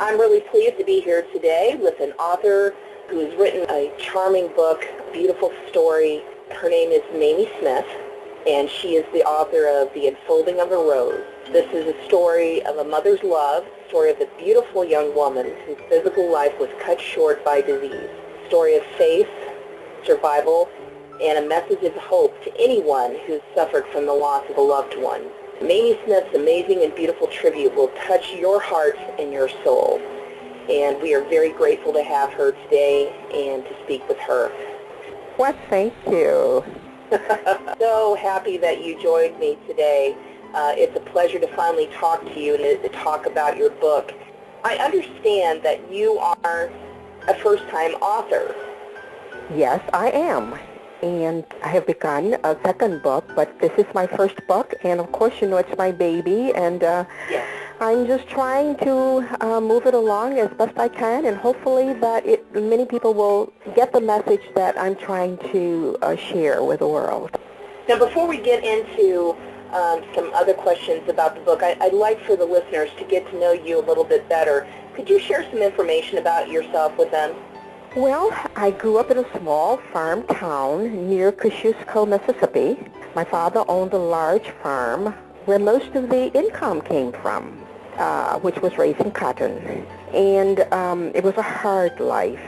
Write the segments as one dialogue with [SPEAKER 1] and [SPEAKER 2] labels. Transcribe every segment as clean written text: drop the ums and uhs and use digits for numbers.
[SPEAKER 1] I'm really pleased to be here today with an author who has written a charming book, beautiful story. Her name is Mamie Smith, and she is the author of The Unfolding of a Rose. This is a story of a mother's love, a story of a beautiful young woman whose physical life was cut short by disease, a story of faith, survival, and a message of hope to anyone who's suffered from the loss of a loved one. Mamie Smith's amazing and beautiful tribute will touch your heart and your soul, and we are very grateful to have her today and to speak with her.
[SPEAKER 2] Well, thank you.
[SPEAKER 1] So happy that you joined me today. It's a pleasure to finally talk to you and to talk about your book. I understand that you are a first-time author.
[SPEAKER 2] Yes, I am. And I have begun a second book, but this is my first book, and of course, you know, it's my baby, and
[SPEAKER 1] Yes.
[SPEAKER 2] I'm just trying to move it along as best I can, and hopefully that many people will get the message that I'm trying to share with the world.
[SPEAKER 1] Now, before we get into some other questions about the book, I'd like for the listeners to get to know you a little bit better. Could you share some information about yourself with them?
[SPEAKER 2] Well, I grew up in a small farm town near Kosciuszko, Mississippi. My father owned a large farm where most of the income came from, which was raising cotton. And it was a hard life,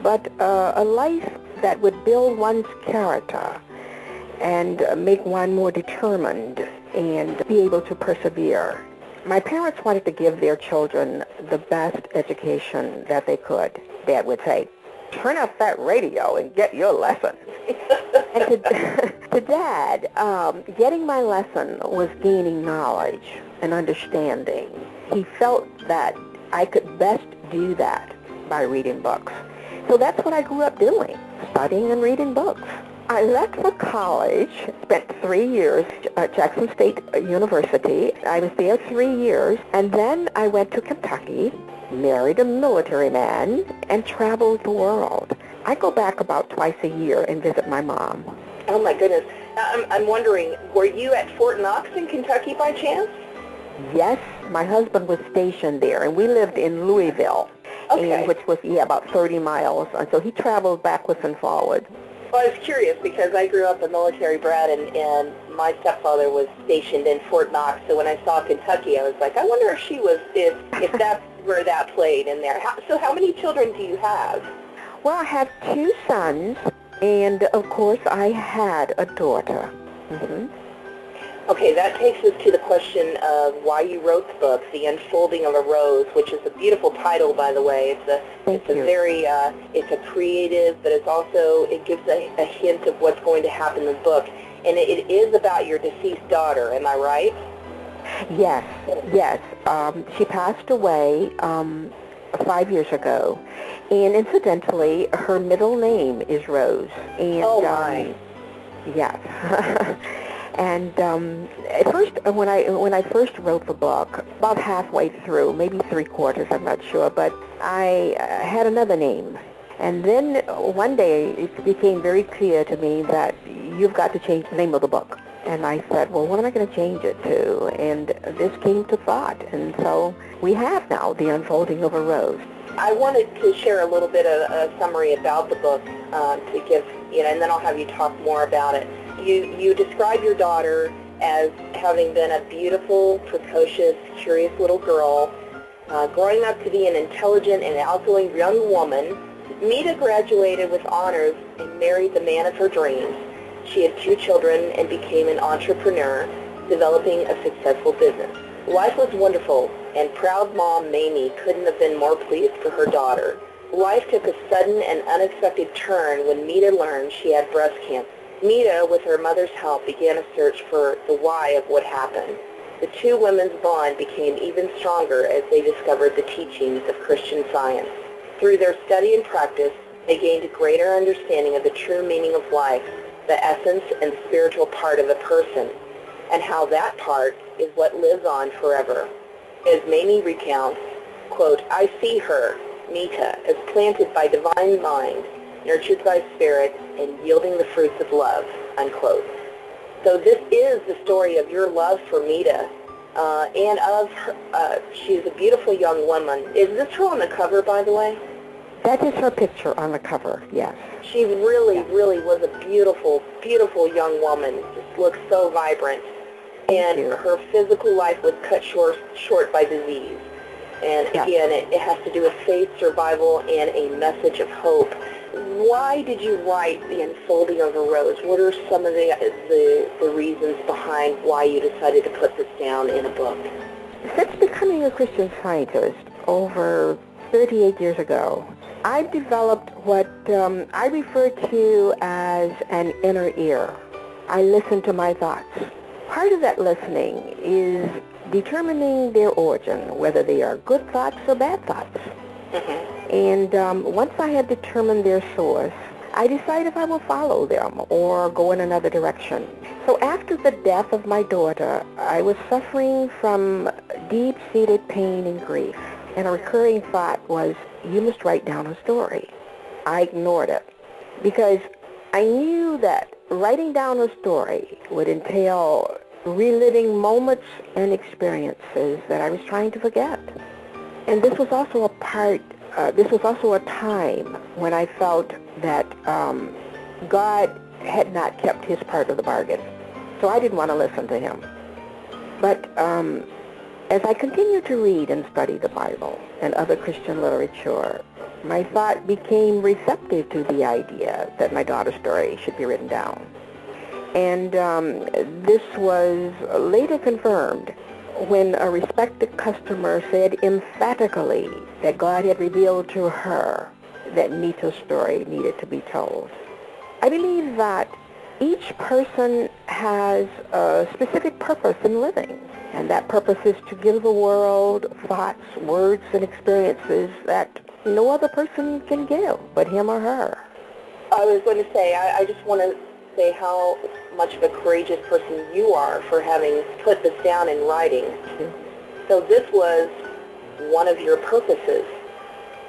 [SPEAKER 2] but a life that would build one's character and make one more determined and be able to persevere. My parents wanted to give their children the best education that they could. Dad would say, turn up that radio and get your lesson. And to Dad, getting my lesson was gaining knowledge and understanding. He felt that I could best do that by reading books. So that's what I grew up doing, studying and reading books. I left for college, spent 3 years at Jackson State University. I was there 3 years, and then I went to Kentucky, married a military man, and traveled the world. I go back about twice a year and visit my mom.
[SPEAKER 1] Oh, my goodness. I'm wondering, were you at Fort Knox in Kentucky by chance?
[SPEAKER 2] Yes, my husband was stationed there, and we lived in Louisville,
[SPEAKER 1] Okay.
[SPEAKER 2] which was, about 30 miles, and so he traveled backwards and forwards.
[SPEAKER 1] Well, I was curious because I grew up a military brat, and my stepfather was stationed in Fort Knox. So when I saw Kentucky, I was like, I wonder if she was, if that's where that played in there. So how many children do you have?
[SPEAKER 2] Well, I have 2 sons, and of course I had a daughter. Mm-hmm.
[SPEAKER 1] Okay, that takes us to the question of why you wrote the book, The Unfolding of a Rose, which is a beautiful title, by the way. It's a very, it's a creative, but it gives a hint of what's going to happen in the book. And it is about your deceased daughter, am I right?
[SPEAKER 2] Yes. She passed away 5 years ago, and incidentally, her middle name is Rose. And,
[SPEAKER 1] oh, my.
[SPEAKER 2] Yes. And at first, when I first wrote the book, about halfway through, maybe 3/4, I'm not sure, but I had another name. And then one day it became very clear to me that you've got to change the name of the book. And I said, well, what am I going to change it to? And this came to thought. And so we have now The Unfolding of a Rose.
[SPEAKER 1] I wanted to share a little bit of a summary about the book to give, and then I'll have you talk more about it. You describe your daughter as having been a beautiful, precocious, curious little girl, growing up to be an intelligent and outgoing young woman. Mita graduated with honors and married the man of her dreams. She had 2 children and became an entrepreneur, developing a successful business. Life was wonderful, and proud mom Mamie couldn't have been more pleased for her daughter. Life took a sudden and unexpected turn when Mita learned she had breast cancer. Mita, with her mother's help, began a search for the why of what happened. The 2 women's bond became even stronger as they discovered the teachings of Christian Science. Through their study and practice, they gained a greater understanding of the true meaning of life, the essence and spiritual part of a person, and how that part is what lives on forever. As Mamie recounts, quote, I see her, Mita, as planted by divine mind, nurtured by spirit, and yielding the fruits of love, unquote. So this is the story of your love for Mita and of her, she's a beautiful young woman. Is this her on the cover, by the way?
[SPEAKER 2] That is her picture on the cover, yes.
[SPEAKER 1] She really, really was a beautiful, beautiful young woman. Just looks so vibrant. And her physical life was cut short by disease. And again, it has to do with faith, survival, and a message of hope. Why did you write The Unfolding of a Rose? What are some of the reasons behind why you decided to put this down in a book?
[SPEAKER 2] Since becoming a Christian Scientist over 38 years ago, I've developed what I refer to as an inner ear. I listen to my thoughts. Part of that listening is determining their origin, whether they are good thoughts or bad thoughts. And once I had determined their source, I decide if I will follow them or go in another direction. So after the death of my daughter, I was suffering from deep-seated pain and grief. And a recurring thought was, you must write down a story. I ignored it because I knew that writing down a story would entail reliving moments and experiences that I was trying to forget. And this was also a time when I felt that God had not kept his part of the bargain. So I didn't want to listen to him. But as I continued to read and study the Bible and other Christian literature, my thought became receptive to the idea that my daughter's story should be written down. And this was later confirmed when a respected customer said emphatically that God had revealed to her that Nita's story needed to be told. I believe that each person has a specific purpose in living, and that purpose is to give the world thoughts, words, and experiences that no other person can give but him or her.
[SPEAKER 1] I was going to say, I just want to say how much of a courageous person you are for having put this down in writing. So this was one of your purposes.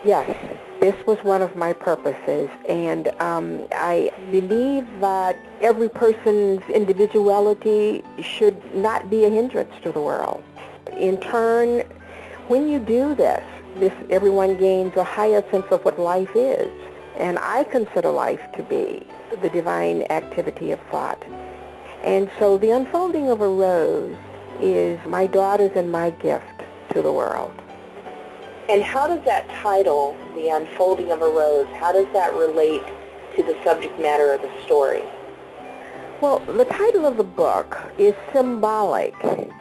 [SPEAKER 2] Yes, this was one of my purposes, and I believe that every person's individuality should not be a hindrance to the world. In turn, when you do this, everyone gains a higher sense of what life is, and I consider life to be the divine activity of thought. And so The Unfolding of a Rose is my daughter's and my gift to the world.
[SPEAKER 1] And how does that title, The Unfolding of a Rose, how does that relate to the subject matter of the story?
[SPEAKER 2] Well, the title of the book is symbolic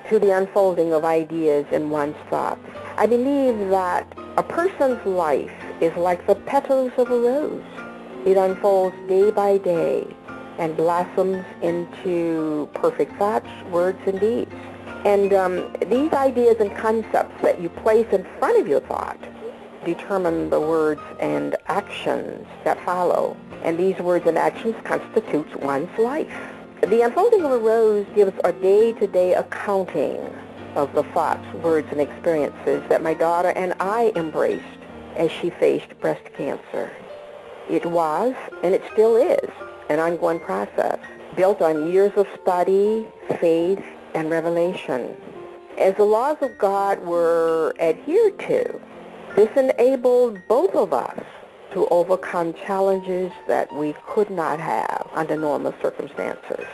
[SPEAKER 2] to the unfolding of ideas in one's thoughts. I believe that a person's life is like the petals of a rose. It unfolds day by day and blossoms into perfect thoughts, words, and deeds. And these ideas and concepts that you place in front of your thought determine the words and actions that follow. And these words and actions constitute one's life. The Unfolding of a Rose gives a day-to-day accounting of the thoughts, words, and experiences that my daughter and I embraced as she faced breast cancer. It was, and it still is, an ongoing process built on years of study, faith, and revelation. As the laws of God were adhered to, this enabled both of us to overcome challenges that we could not have under normal circumstances.